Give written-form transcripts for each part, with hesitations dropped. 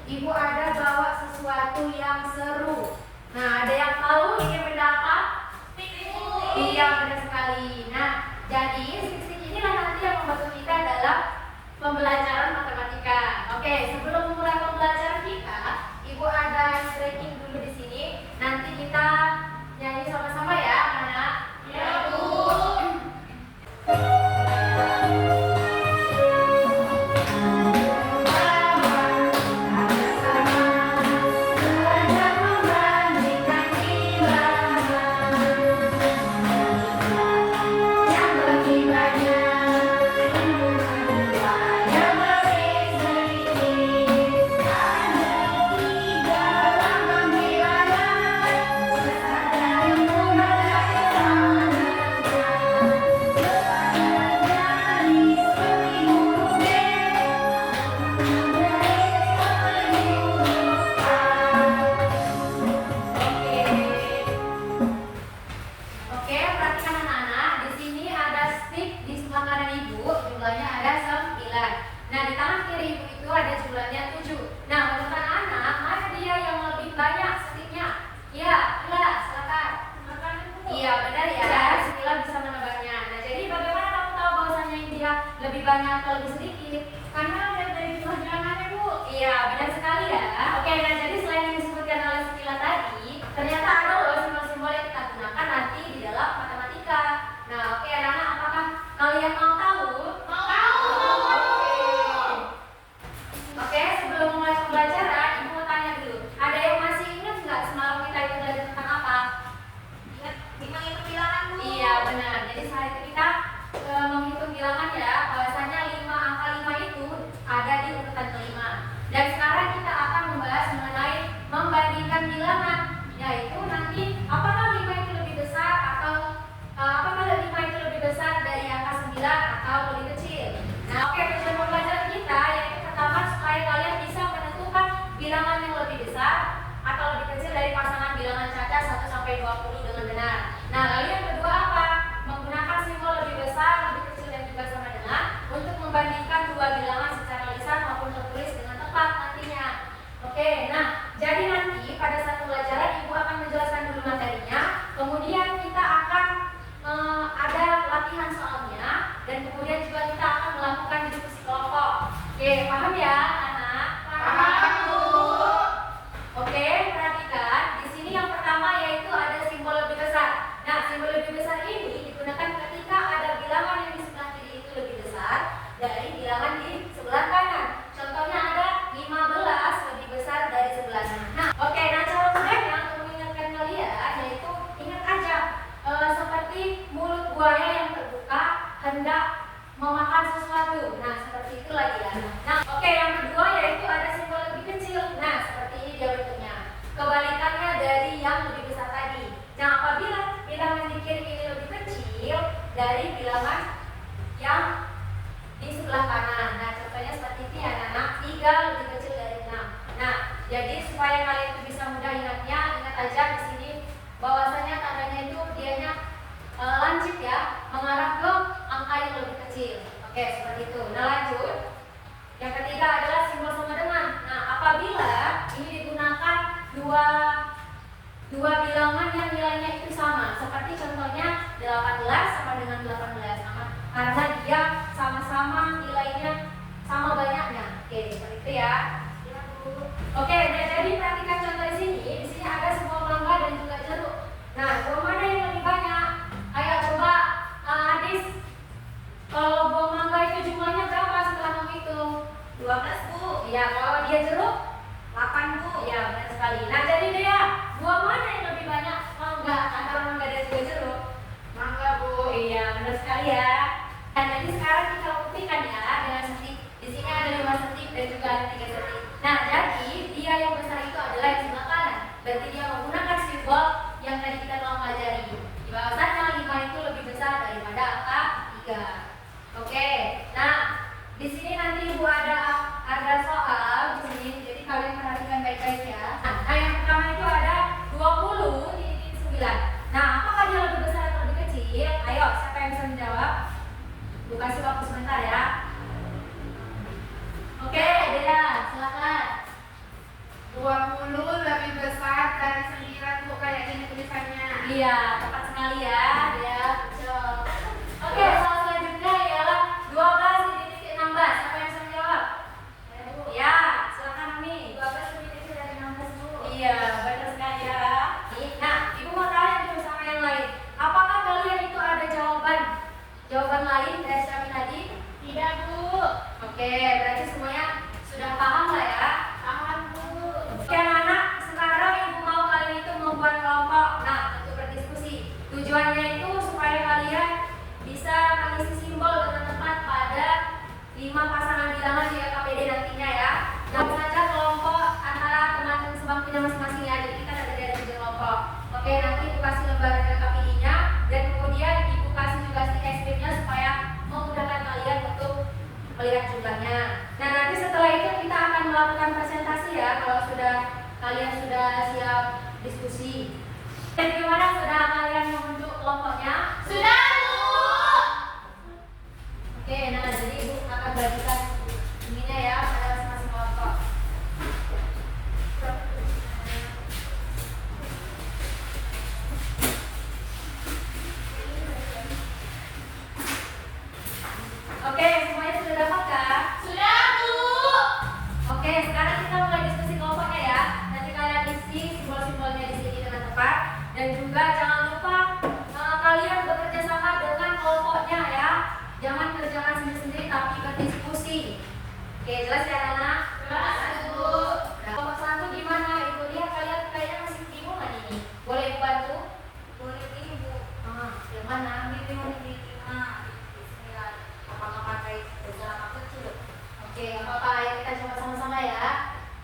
Ibu ada bawa sesuatu yang seru. Nah, ada yang tahu ini benda apa? Iya, benar sekali. Nah, jadi stick-stick inilah nanti yang membantu kita dalam pembelajaran matematika. Oke, sebelum memulai pembelajaran kita, Ibu ada stretching dulu di sini. Nanti kita nyanyi sama-sama ya, anak-anak. Ya, Bu. Oke, perhatikan anak-anak. Di sini ada stick di sebelah kanan Ibu, jumlahnya ada 9. Nah, di tangan kiri Ibu itu ada jumlahnya 7. Nah, menurut anak-anak, mana dia yang lebih banyak sticknya? Iya, Ila, silakan. Iya, benar ya. Ila bisa menebaknya. Nah, jadi bagaimana kamu tahu bahwasanya yang dia lebih banyak atau lebih sedikit? Karena ada dari jumlah bilangannya, Bu. Iya, benar sekali ya. Oke, nah jadi selain yang disebutkan oleh Ila tadi, ternyata ada loh simbol-simbol yang kita gunakan nanti di dalam matematika. Nah, oke anak-anak, apakah kalian mau tahu? Mau tahu. Oke, sebelum mulai pembelajaran, Ibu mau tanya dulu. Ada yang masih ingat nggak semalam kita itu belajar tentang apa? Ingat hitung bilangan, Bu. Iya, benar. Jadi saat itu kita menghitung bilangan ya, bahwasanya angka 5 itu ada di urutan kelima. Dan sekarang kita akan membahas mengenai membandingkan bilangan, yaitu nanti apakah 5 itu lebih besar atau apakah 5 itu lebih besar dari angka 9 atau lebih kecil. Nah, oke, tujuan pembelajaran kita yaitu pertama supaya kalian bisa menentukan bilangan yang lebih besar atau lebih kecil dari pasangan bilangan cacat 1 sampai 20 dengan benar. Nah, lalu yang kedua apa? Menggunakan simbol lebih besar, lebih kecil dan juga sama dengan untuk membandingkan dua bilangan secara lisan maupun tertulis dengan tepat nantinya. Oke, nah jadi nanti pada saat pembelajaran Ibu akan menjelaskan dulu materinya, kemudian kita akan ada latihan soalnya, dan kemudian juga kita akan melakukan diskusi kelompok. Oke, paham ya anak? Paham, Bu. Oke, perhatikan. Di sini yang pertama yaitu ada simbol lebih besar. Nah, simbol lebih besar ini digunakan ketika ada bilangan yang di sebelah kiri itu lebih besar dari bilangan di sebelah kanan. Contohnya ada 15 lebih besar dari sebelah kanan. Nah, oke, nah cara mudahnya untuk mengingatkan kalian yaitu ingat aja seperti mulut buaya yang terbuka hendak memakan sesuatu. Nah, seperti itu lagi ya. Nah, oke, yang kedua yaitu ada simbol lebih kecil. Nah, seperti ini dia bentuknya. Kebalikannya dari yang lebih besar tadi. Nah, apabila bilangan di kiri ini lebih kecil dari bilangan yang di sebelah kanan. Nah, contohnya seperti ini ya, anak. 3 lebih kecil dari 6. Nah, jadi supaya kalian itu bisa mudah ingatnya, ingat aja di sini bahwasanya tandanya itu dianya lancip ya, mengarah ke angka yang lebih kecil. Oke, seperti itu. Nah, lanjut. Yang ketiga adalah simbol sama dengan. Nah, apabila ini digunakan dua bilangan yang nilainya itu sama, seperti contohnya 18 sama dengan 18, karena dia sama-sama nilainya sama banyaknya. Oke, seperti itu ya. Oke, nah jadi perhatikan contoh di sini. Di sini ada sebuah mangga dan juga jeruk. Nah, buah mana yang lebih banyak? Ayo coba Adis. Kalau buah mangga itu jumlahnya berapa setelah menghitung? 12, Bu. Iya, kalau dia jeruk 8, Bu. iya, benar sekali. Nah, jadi dia buah mana yang lebih banyak? Mangga, antara mangga dan juga jeruk? Mangga, Bu. Iya, benar sekali ya. Nah, jadi sekarang kita buktikan ya dengan stick. Di sini ada 5 stick dan juga ada 3 stick. Nah, jadi dia yang besar itu adalah yang sebelah kanan. Berarti dia menggunakan simbol yang tadi kita telah pelajari. Di bahwasannya 5 itu lebih besar daripada angka 3. Oke. Nah, di sini nanti Ibu ada soal di sini. Jadi Iya, tepat sekali ya. Ya, betul. Oke, soal selanjutnya ialah 12 siapa yang bisa menjawab? Ya, silakan Ami. 12 lebih kecil dari 16, Bu. Iya, benar sekali ya. Nah, Ibu mau tanya dulu sama yang lain. Apakah kalian itu ada jawaban lain dari kami tadi? Tidak, Bu. Oke, berarti semuanya sudah paham lah ya. Paham, Bu. Oke anak-anak, sekarang Ibu mau kalian itu membuat kelompok. Nah, untuk berdiskusi. Tujuannya itu supaya kalian bisa mengisi simbol dengan tepat pada 5 pasangan bilangan di LKPD nantinya ya. Jangan saja kelompok antara teman sebangkunya masing-masing ya. Jadi kita ada 3 kelompok. Oke, nanti Ibu kasih lembaran LKPD-nya dan kemudian Ibu kasih juga stiker stripnya supaya memudahkan kalian untuk melihat jumlahnya. Nah, nanti setelah itu kita akan melakukan presentasi ya kalau kalian sudah siap diskusi. Dan gimana, sudah kalian membentuk kelompoknya? Sudah, Bu. Oke, nah jadi Ibu akan bagikan ininya ya pada masing-masing kelompok. Oke, semuanya sudah dapat kan? Sudah, Bu. Oke, sekarang kita mulai diskusi kelompoknya ya. Nanti kalian isi simbol-simbolnya di sini dengan tepat dan juga jangan lupa kalian bekerja sama dengan kelompoknya ya. Jangan kerjakan sendiri-sendiri tapi berdiskusi. Oke, jelas ya anak-anak? Jelas, Bu. Nah, kelompok 1 gimana? Ibu lihat kalian kayaknya masih bingung nggak ini? Boleh Ibu bantu? Boleh ini, Bu. Yang mana? Di 9. Apakah pakai besar apa kecil? Oke, nggak apa-apa ya, kita coba sama-sama ya.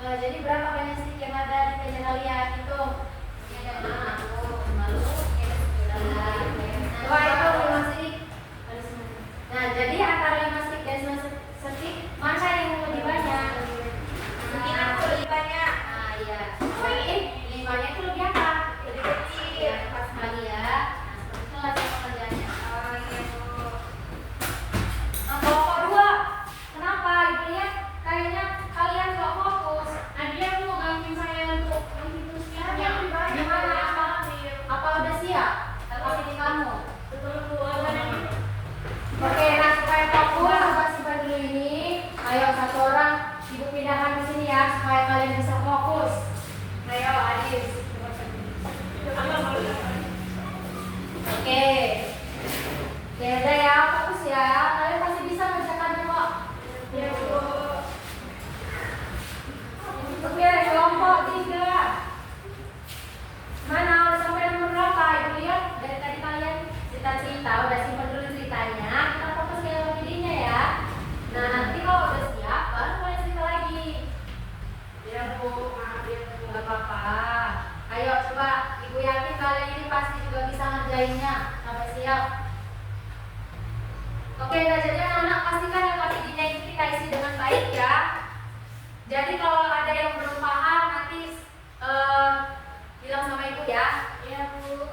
Jadi berapa banyak stick yang ada di meja kalian? Hitung. Ini ada 5, Lalu, ini ada 9. Wah, itu 5 stick. Nah, jadi antara 5 stick dan 9 stick, mana yang lebih banyak? Mungkin aku lebih banyak. Nah, iya. Berarti 5-nya itu lebih apa? Lebih kecil. Iya, tepat sekali ya. Nah, seperti itulah cara kerjanya. Oh, iya, Bu. Nah, kelompok 2. Kenapa? Ibu lihat kayaknya kalian nggak fokus. Nadia mau gantiin saya untuk menghitung sekian yang lebih banyak. Gimana? Apa udah siap? LKPD kamu? Betul, Bu. Awalan ini. Oke, nah supaya fokus coba simpan dulu ini. Ayo satu orang Ibu pindahkan ke sini ya supaya kalian bisa fokus. Ayo Adis. Oke. Oke, udah ya, fokus ya. Kalian pasti bisa mengerjakannya kok. Ya, Bu. Oke, kelompok 3. Mana udah sampai nomor berapa? Ibu lihat dari tadi kalian cerita-cerita, udah simpan dulu ceritanya. Kita fokus ke LKPD-nya ya. Nah, nanti kalau udah siap, baru mulai cerita lagi. Ya, Bu. Maaf ya, Bu. Gak apa-apa. Ayo coba, Ibu yakin kalian ini pasti juga bisa ngerjainnya. Sampai siap. Oke, nah jadi anak-anak pastikan LKPD-nya ini kita isi dengan baik ya. Jadi kalau ada yang belum paham nanti bilang sama Ibu ya. Ya, Bu.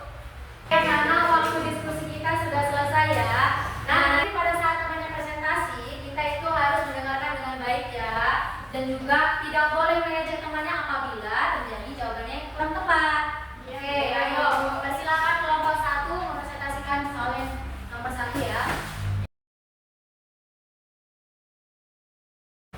Karena waktu diskusi kita sudah selesai ya. Nah, nanti pada saat namanya presentasi, kita itu harus mendengarkan dengan baik ya. Dan juga tidak boleh mengejek temannya apabila terjadi jawabannya yang kurang tepat. Oke, ayo persilakan kelompok 1 mempresentasikan soal yang nomor 1 ya.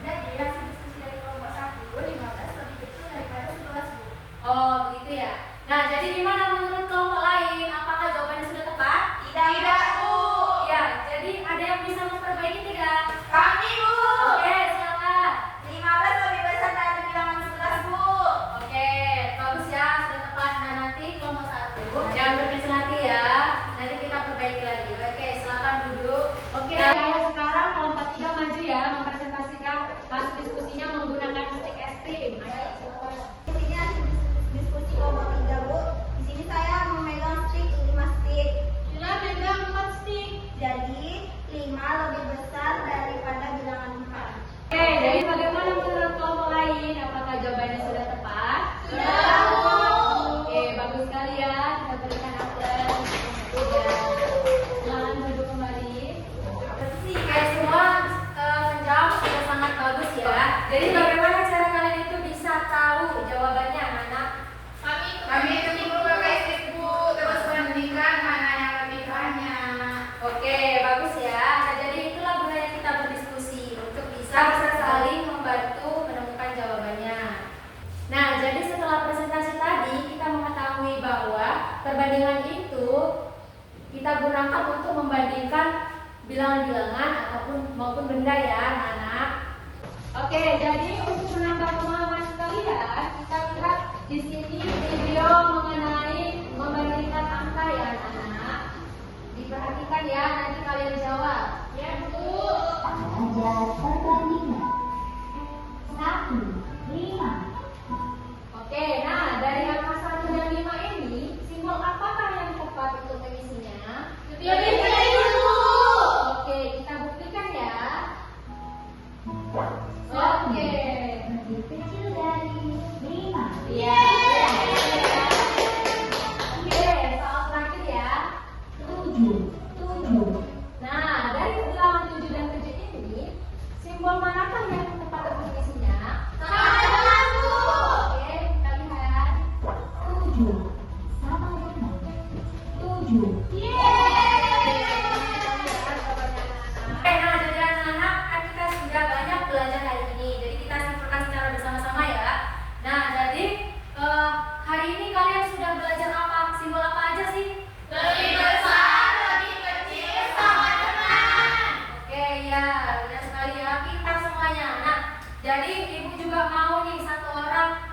Jadi hasil diskusi dari kelompok 1, 15 lebih kecil daripada 11, Bu. Oh, begitu ya. Nah, jadi gimana menurut kelompok lain? Apakah jawabannya sudah tepat? Tidak, Bu. Ya, jadi ada yang bisa memperbaiki tidak? Kami, Bu. Oke, silakan. 15 lebih besar dari bilangan 11, Bu. Oke, bagus ya, sudah tepat. Nah, nanti kelompok 1 perbandingan itu kita gunakan untuk membandingkan bilangan-bilangan maupun benda ya anak-anak. Oke, jadi untuk menambah pemahaman kalian, kita lihat di sini video mengenai membandingkan angka ya anak-anak. Diperhatikan ya, nanti kalian jawab. Ya Bu. Ada perbandingan 1, 5. Oke, nah dari angka 1 dan 5 ini, simbol apakah yang tepat untuk mengisinya? Lebih kecil dulu. Oke, kita buktikan ya. Satu Oke. lebih kecil dari 5. Iya. Oke, soal terakhir ya. 7. Nah, dari bilangan 7 dan 7 ini, simbol manakah yang tepat untuk mengisinya? Oke, kita lihat. 7 sama dengan 7. Oke, nah jadi anak-anak kan kita sudah banyak belajar hari ini. Jadi kita simpulkan secara bersama-sama ya. Nah, jadi hari ini kalian sudah belajar apa? Simbol apa aja sih? Lebih besar, lebih kecil, sama dengan. Oke, ya, benar sekali ya. Pintar semuanya. Nah, jadi ibu juga mau nih satu orang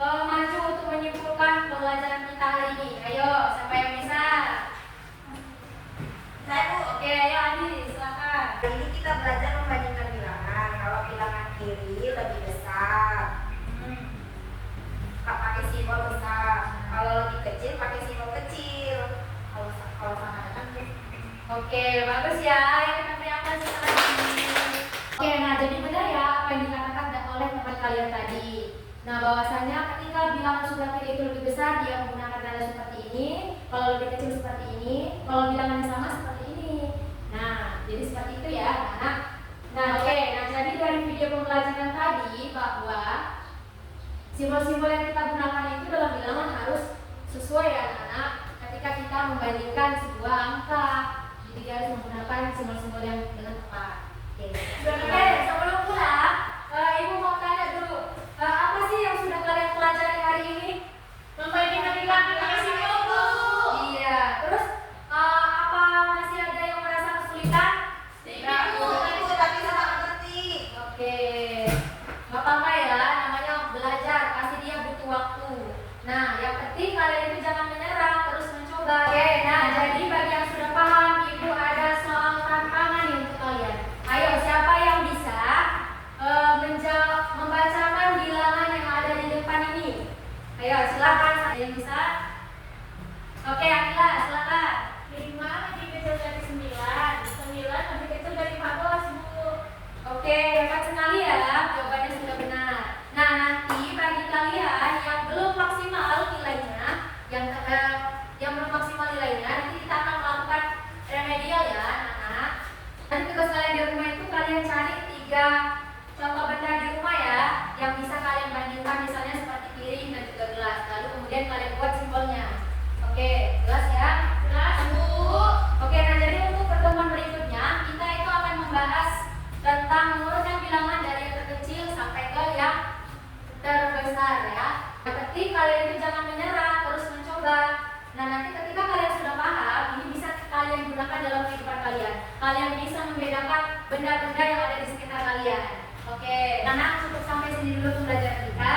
maju untuk menyimpulkan pembelajaran kita hari ini. Ayo, siapa yang bisa? Saya Bu. Oke, ayo Adi, silakan. Hari ini kita belajar membandingkan bilangan. Kalau bilangan kiri lebih besar, pakai simbol besar. Kalau lebih kecil pakai simbol kecil. Kalau sama dengan Oke, bagus ya. Ayo kita teriakan sekali lagi. Oke, nah jadi benar ya apa yang dikatakan oleh teman kalian tadi. Nah, bahwasanya ketika bilangan sebelah kiri itu lebih besar, dia menggunakan tanda seperti ini. Kalau lebih kecil seperti ini. Kalau bilangannya sama seperti ini. Nah, jadi seperti itu ya, anak. Nah, oke. Nah, jadi dari video pembelajaran tadi bahwa simbol-simbol yang kita gunakan itu dalam bilangan harus sesuai ya, anak. Ketika kita membandingkan sebuah angka, jadi dia harus menggunakan simbol-simbol yang dengan tepat. Oke, sebelum pulang, ibu mau tanya dulu, apa sih yang sudah kalian pelajari hari ini? membandingkan bilangan pakai simbol Bu. Iya, terus apa masih ada yang merasa kesulitan? Tidak Bu, tapi sama mengerti. Oke, nggak apa-apa ya, namanya belajar, pasti dia butuh waktu. Nah, yang penting kalian itu jangan menyerah, terus mencoba. Oke, nah jadi bagi yang sudah paham, ibu ada soal tantangan nih untuk kalian. Ayo, siapa yang bisa membacakan bilangan yang ada di depan ini? Ayo, silakan. Ada yang bisa? Oke, Akila, silakan. 5 lebih kecil dari 9. 9 lebih kecil dari 14 Bu. Oke, hebat sekali ya, jawabannya sudah benar. Nah, nanti bagi kalian yang belum maksimal nilainya, yang belum maksimal nilainya, nanti kita akan melakukan remedial ya, anak-anak. Nanti tugas kalian di rumah itu kalian cari 3 contoh benda di rumah ya, yang bisa kalian bandingkan, misalnya seperti piring dan juga gelas. Lalu kemudian kalian buat simbolnya. Oke, jelas ya? Jelas Bu. Oke, nah jadi untuk pertemuan berikutnya kita itu akan membahas tentang mengurutkan bilangan dari yang terkecil sampai ke yang terbesar ya. Yang penting kalian itu jangan menyerah, terus mencoba. Nah, nanti ketika kalian sudah paham, ini bisa kalian gunakan dalam kehidupan kalian. Kalian bisa membedakan benda-benda yang ada di sekitar kalian. Oke, karena cukup sampai sini dulu pembelajaran kita.